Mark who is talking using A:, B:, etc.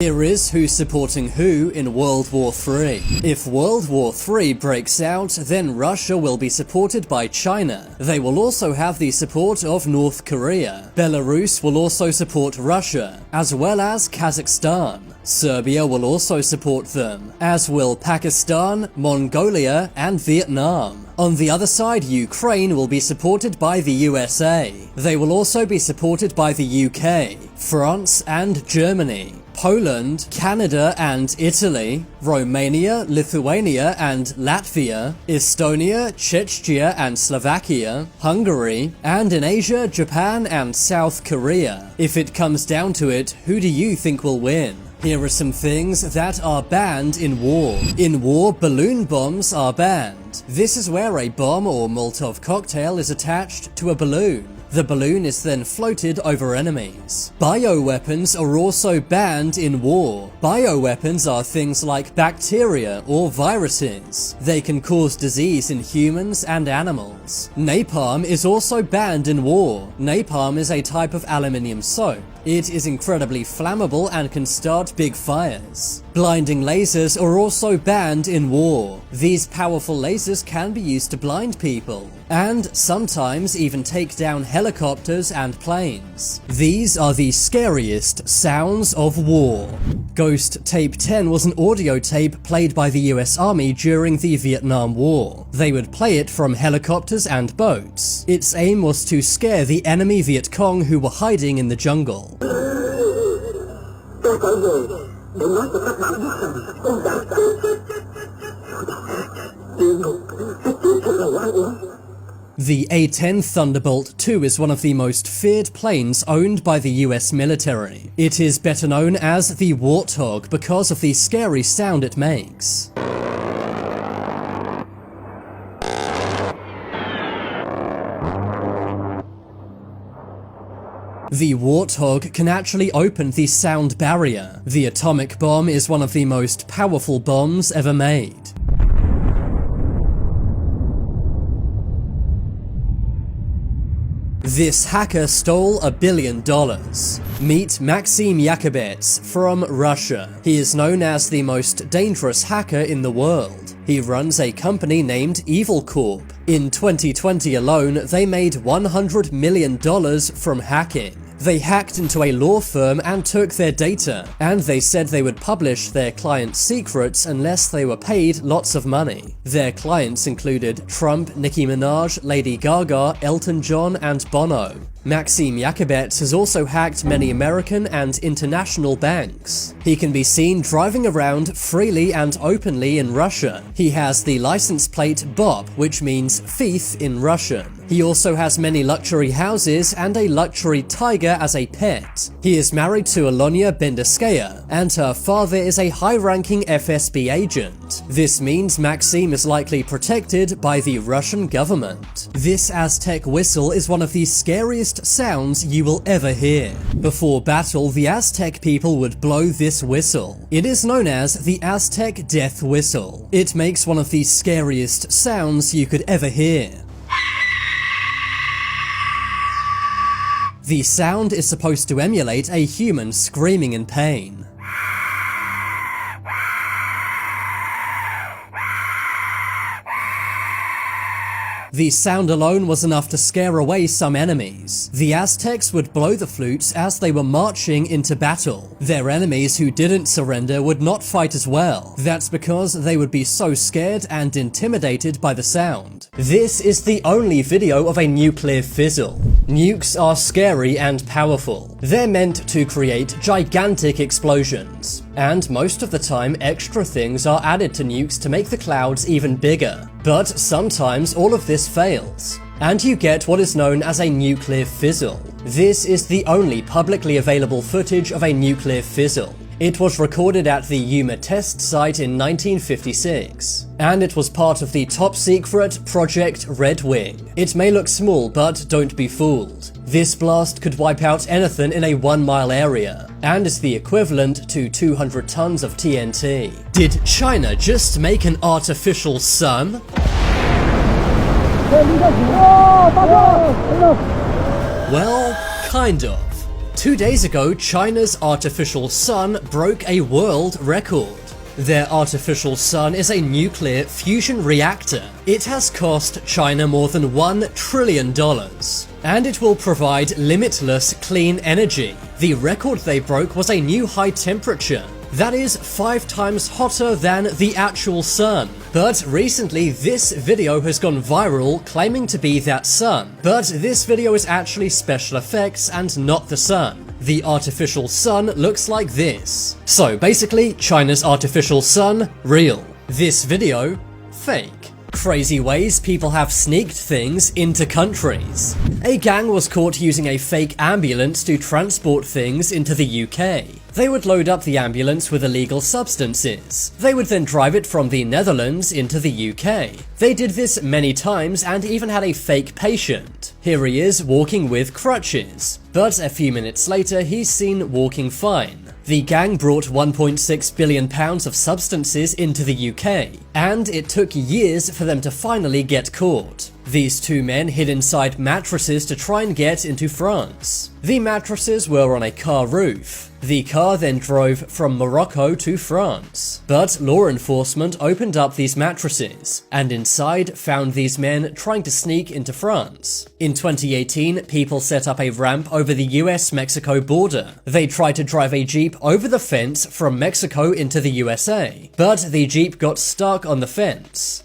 A: Here is who's supporting who in World War III. If World War III breaks out, then Russia will be supported by China. They will also have the support of North Korea. Belarus will also support Russia, as well as Kazakhstan. Serbia will also support them, as will Pakistan, Mongolia, and Vietnam. On the other side, Ukraine will be supported by the USA. They will also be supported by the UK, France, and Germany. Poland, Canada and Italy, Romania, Lithuania and Latvia, Estonia, Czechia and Slovakia, Hungary, and in Asia, Japan and South Korea. If it comes down to it, who do you think will win? Here are some things that are banned in war. In war, balloon bombs are banned. This is where a bomb or Molotov cocktail is attached to a balloon. The balloon is then floated over enemies. Bioweapons are also banned in war. Bioweapons are things like bacteria or viruses. They can cause disease in humans and animals. Napalm is also banned in war. Napalm is a type of aluminium soap. It is incredibly flammable and can start big fires. Blinding lasers are also banned in war. These powerful lasers can be used to blind people, and sometimes even take down helicopters and planes. These are the scariest sounds of war. Ghost Tape 10 was an audio tape played by the US Army during the Vietnam War. They would play it from helicopters and boats. Its aim was to scare the enemy Viet Cong who were hiding in the jungle. The A-10 Thunderbolt II is one of the most feared planes owned by the US military. It is better known as the Warthog because of the scary sound it makes. The Warthog can actually open the sound barrier. The atomic bomb is one of the most powerful bombs ever made. This hacker stole $1 billion. Meet Maxim Yakubets from Russia. He is known as the most dangerous hacker in the world. He runs a company named Evil Corp. In 2020 alone, they made $100 million from hacking. They hacked into a law firm and took their data, and they said they would publish their clients' secrets unless they were paid lots of money. Their clients included Trump, Nicki Minaj, Lady Gaga, Elton John, and Bono. Maxim Yakubets has also hacked many American and international banks. He can be seen driving around freely and openly in Russia. He has the license plate BOP, which means thief in Russian. He also has many luxury houses and a luxury tiger as a pet. He is married to Alonia Benderskaya, and her father is a high-ranking FSB agent. This means Maxim is likely protected by the Russian government. This Aztec whistle is one of the scariest sounds you will ever hear. Before battle, the Aztec people would blow this whistle. It is known as the Aztec death whistle. It makes one of the scariest sounds you could ever hear. The sound is supposed to emulate a human screaming in pain. The sound alone was enough to scare away some enemies. The Aztecs would blow the flutes as they were marching into battle. Their enemies who didn't surrender would not fight as well. That's because they would be so scared and intimidated by the sound. This is the only video of a nuclear fizzle. Nukes are scary and powerful. They're meant to create gigantic explosions. And most of the time, extra things are added to nukes to make the clouds even bigger. But sometimes all of this fails, and you get what is known as a nuclear fizzle. This is the only publicly available footage of a nuclear fizzle. It was recorded at the Yuma test site in 1956, and it was part of the top-secret Project Red Wing. It may look small, but don't be fooled. This blast could wipe out anything in a 1-mile area, and is the equivalent to 200 tons of TNT. Did China just make an artificial sun? Well, kind of. 2 days ago, China's artificial sun broke a world record. Their artificial sun is a nuclear fusion reactor. It has cost China more than $1 trillion, and it will provide limitless clean energy. The record they broke was a new high temperature. That is 5 times hotter than the actual sun. But recently this video has gone viral claiming to be that sun. But this video is actually special effects and not the sun. The artificial sun looks like this. So basically, China's artificial sun, real. This video, fake. Crazy ways people have sneaked things into countries. A gang was caught using a fake ambulance to transport things into the UK. They would load up the ambulance with illegal substances. They would then drive it from the Netherlands into the UK. They did this many times and even had a fake patient. Here he is walking with crutches, but a few minutes later he's seen walking fine. The gang brought £1.6 billion of substances into the UK, and it took years for them to finally get caught. These 2 men hid inside mattresses to try and get into France. The mattresses were on a car roof. The car then drove from Morocco to France. But law enforcement opened up these mattresses, and inside found these men trying to sneak into France. In 2018, people set up a ramp over the US-Mexico border. They tried to drive a Jeep over the fence from Mexico into the USA, but the Jeep got stuck on the fence.